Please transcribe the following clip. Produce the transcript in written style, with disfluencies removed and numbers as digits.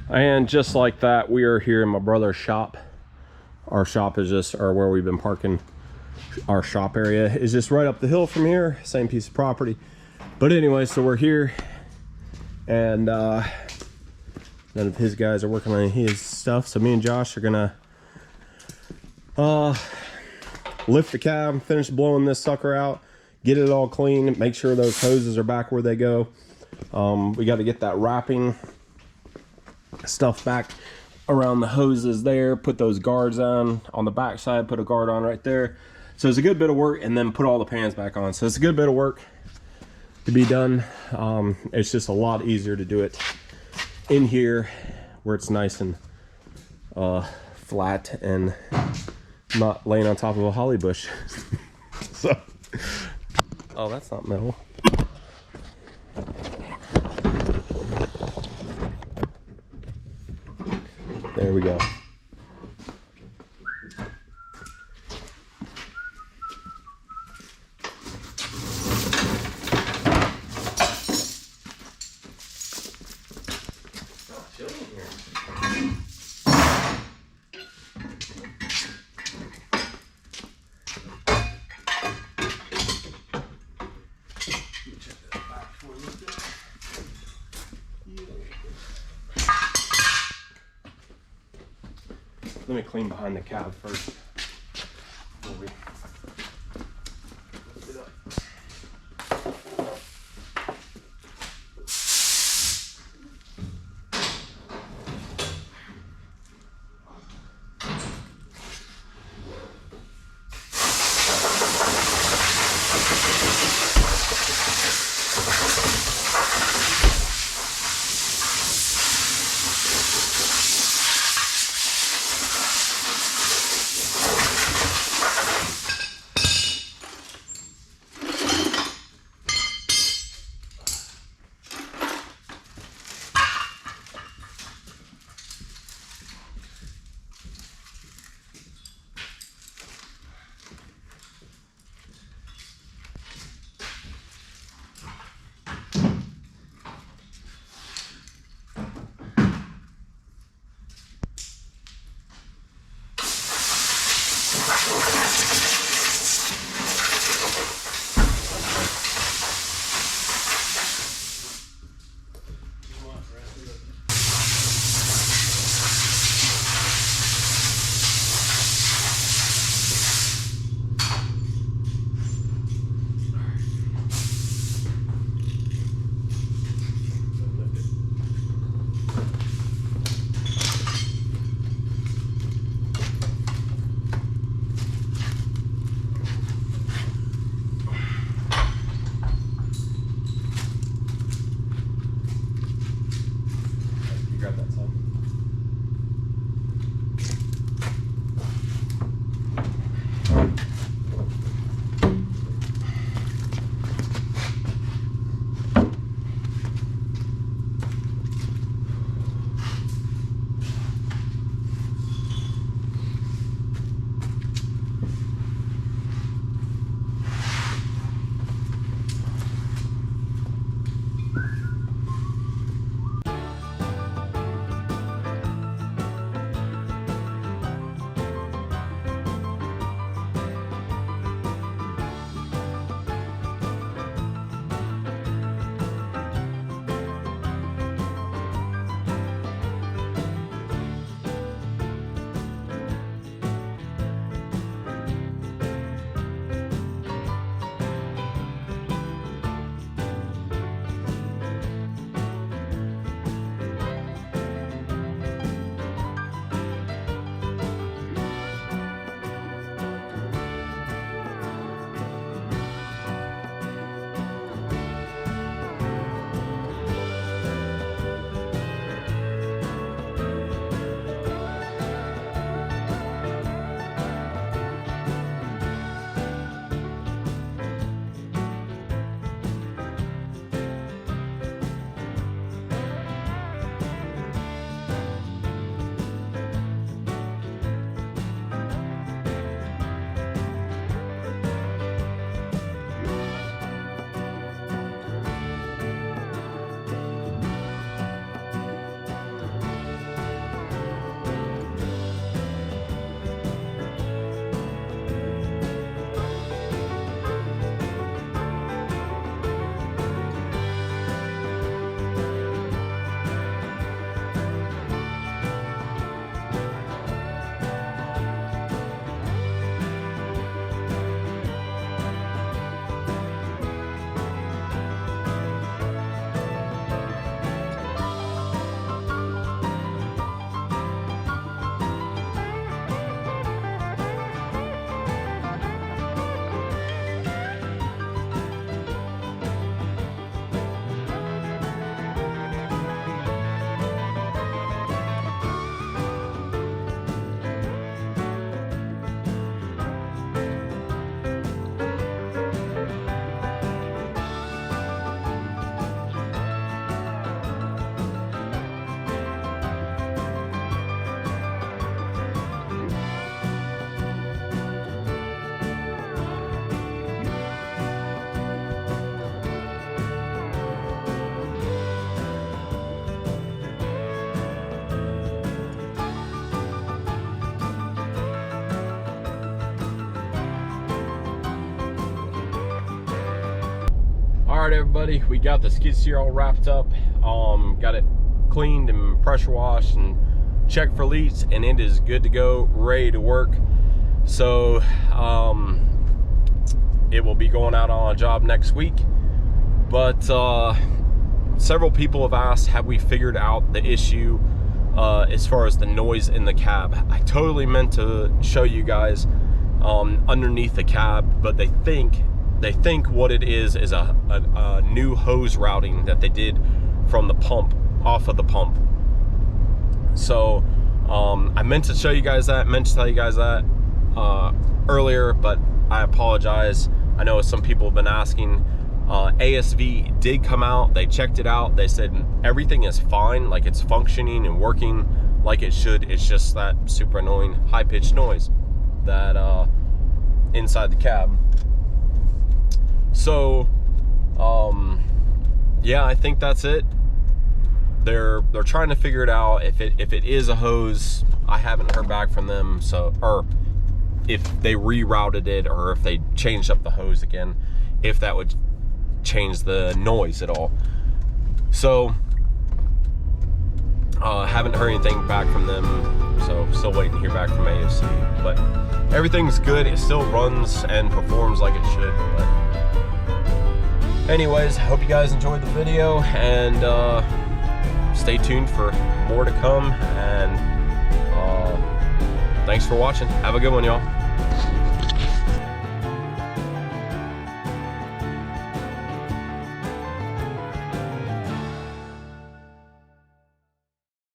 And just like that, we are here in my brother's shop. Our shop is just, or where we've been parking, our shop area is just right up the hill from here, same piece of property. But anyway, so we're here, and none of his guys are working on his stuff, so me and Josh are gonna lift the cab, finish blowing this sucker out, get it all clean, make sure those hoses are back where they go. We got to get that wrapping stuff back around the hoses there, put those guards on the back side, put a guard on right there. So it's a good bit of work, and then put all the pans back on. So it's a good bit of work to be done. It's just a lot easier to do it in here where it's nice and flat and not laying on top of a holly bush. So, oh, that's not metal. There we go. Let me clean behind the cab first. Lift it up. everybody, we got the skid steer all wrapped up. Got it cleaned and pressure washed and checked for leaks, and it is good to go, ready to work. So it will be going out on a job next week. But several people have asked, have we figured out the issue as far as the noise in the cab? I totally meant to show you guys underneath the cab, but they think what it is a new hose routing that they did from the pump, off of the pump. So I meant to show you guys that, meant to tell you guys that earlier, but I apologize. I know some people have been asking. ASV did come out, they checked it out, they said everything is fine, like it's functioning and working like it should. It's just that super annoying high-pitched noise that inside the cab. So yeah, I think that's it. They're trying to figure it out. If it is a hose, I haven't heard back from them, so, or if they rerouted it, or if they changed up the hose again, if that would change the noise at all. So haven't heard anything back from them, so still waiting to hear back from ASV. But everything's good, it still runs and performs like it should. But anyways, hope you guys enjoyed the video, and stay tuned for more to come, and thanks for watching. Have a good one, y'all.